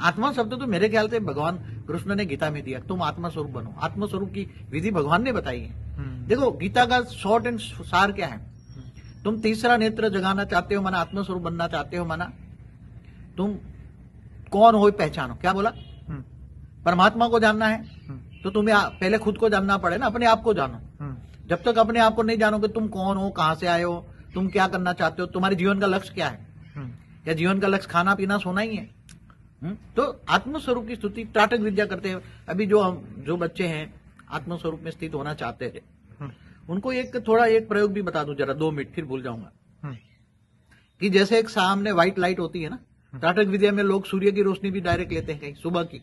आत्मा शब्द तो मेरे ख्याल से भगवान कृष्ण ने गीता में दिया, तुम आत्मा स्वरूप बनो। आत्मा स्वरूप की विधि भगवान ने बताई है। देखो गीता का शॉर्ट एंड सार क्या है, तुम तीसरा नेत्र जगाना चाहते हो माना, आत्मा स्वरूप बनना चाहते हो माना, तुम कौन हो पहचानो। क्या बोला, परमात्मा को जानना है तो तुम्हें पहले खुद को जानना पड़े ना, अपने आप को जानो। जब तक अपने आप को नहीं जानोगे तुम कौन हो, कहां से आए हो, तुम क्या करना चाहते हो, तुम्हारे जीवन का लक्ष्य क्या है, क्या जीवन का लक्ष्य खाना पीना सोना ही है। तो आत्मस्वरूप की स्तुति त्राटक विद्या करते हैं। अभी जो बच्चे हैं आत्मस्वरूप में स्थित होना चाहते थे, उनको एक प्रयोग भी बता दूं जरा, 2 मिनट फिर भूल जाऊंगा। कि जैसे एक सामने व्हाइट लाइट होती है ना, त्राटक विद्या में लोग सूर्य की रोशनी भी डायरेक्ट लेते हैं, कहीं सुबह की,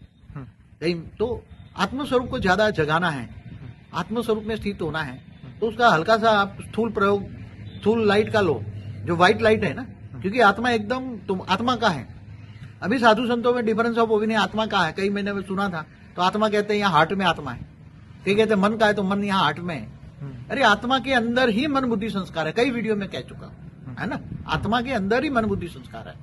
कहीं। तो आत्मस्वरूप को ज्यादा जगाना है, आत्मस्वरूप में स्थित होना है, तो उसका हल्का सा आप स्थूल प्रयोग, स्थूल लाइट का लो, जो व्हाइट लाइट है ना, क्योंकि आत्मा एकदम तुम आत्मा का है। अभी साधु संतों में डिफरेंस ऑफ ओपिनियन आत्मा का है, कई मैंने सुना था, तो आत्मा कहते हैं यहाँ हार्ट में आत्मा है, कई कहते हैं मन का है तो मन यहाँ हार्ट में है। अरे आत्मा के अंदर ही मन बुद्धि संस्कार है, कई वीडियो में कह चुका है ना, आत्मा के अंदर ही मन बुद्धि संस्कार है।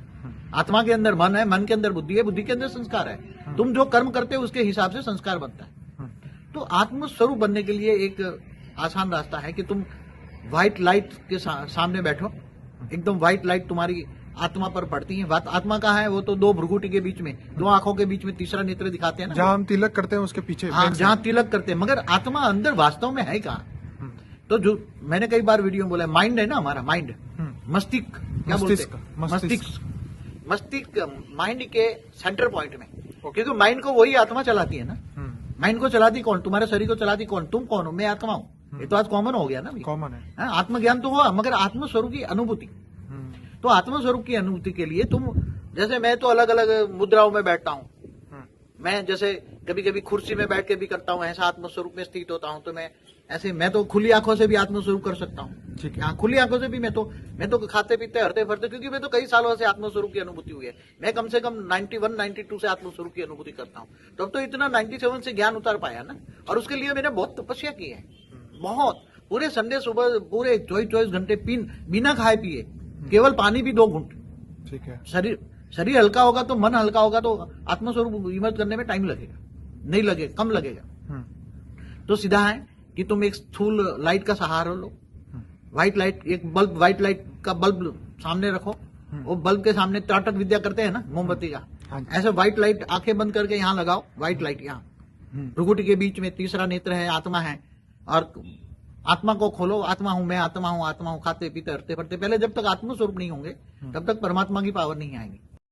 आत्मा के अंदर मन है, मन के अंदर बुद्धि है, बुद्धि के अंदर संस्कार है। तुम जो कर्म करते हो उसके हिसाब से संस्कार बनता है। तो आत्मस्वरूप बनने के लिए एक आसान रास्ता है कि तुम व्हाइट लाइट के सामने बैठो, एकदम व्हाइट लाइट तुम्हारी आत्मा पर पड़ती है। आत्मा कहाँ है, वो तो 2 भ्रुकुटी के बीच में, 2 आंखों के बीच में तीसरा नेत्र दिखाते हैं ना, जहाँ हम तिलक करते हैं उसके पीछे। हाँ, जहाँ तिलक करते हैं, मगर आत्मा अंदर वास्तव में है कहाँ। तो जो मैंने कई बार वीडियो में बोला, माइंड है ना हमारा, माइंड, मस्तिष्क, क्या बोलते हैं, मस्तिष्क माइंड के सेंटर पॉइंट में, क्योंकि माइंड को वही आत्मा चलाती है ना। माइंड को चलाती कौन, तुम्हारे शरीर को चलाती कौन, तुम कौन हो, मैं आत्मा हूं। ये तो आज कॉमन हो गया ना, कॉमन है। आत्मज्ञान तो हुआ, मगर आत्मस्वरूप की अनुभूति। तो आत्मस्वरूप की अनुभूति के लिए तुम, जैसे मैं तो अलग अलग मुद्राओं में बैठता हूँ, मैं जैसे कभी कभी कुर्सी में बैठ के भी करता हूँ, ऐसा आत्मस्वरूप में स्थित होता हूँ। तो मैं ऐसे, मैं तो खुली आंखों से भी आत्मस्वरूप कर सकता हूँ। ठीक है, खुली आंखों से भी मैं तो खाते पीते हरते फरते, क्योंकि मैं तो कई सालों से आत्मस्वरूप की अनुभूति हुई है। मैं कम से कम 91, 92 से आत्मस्वरूप की अनुभूति करता हूँ। तब तो इतना 97 से ज्ञान उतार पाया ना। और उसके लिए मैंने बहुत तपस्या की है, बहुत, पूरे संडे सुबह पूरे 24 घंटे बिना खाए पिए, केवल पानी भी 2 घूंट। ठीक है, शरीर हल्का होगा तो मन हल्का होगा, तो आत्मस्वरूप इमर्ज करने में टाइम लगेगा, नहीं लगेगा, कम लगेगा। तो सीधा है कि तुम एक स्थूल लाइट का सहारा लो, व्हाइट लाइट, एक बल्ब, व्हाइट लाइट का बल्ब सामने रखो, वो बल्ब के सामने त्राटक विद्या करते हैं ना मोमबत्ती का, ऐसे व्हाइट लाइट आंखें बंद करके यहाँ लगाओ, व्हाइट लाइट यहाँ भ्रुकुटी के बीच में, तीसरा नेत्र है, आत्मा है, और आत्मा को खोलो, आत्मा हूं मैं, आत्मा हूं, खाते पीते हरते फरते। पहले जब तक आत्मस्वरूप नहीं होंगे तब तक परमात्मा की पावर नहीं आएगी।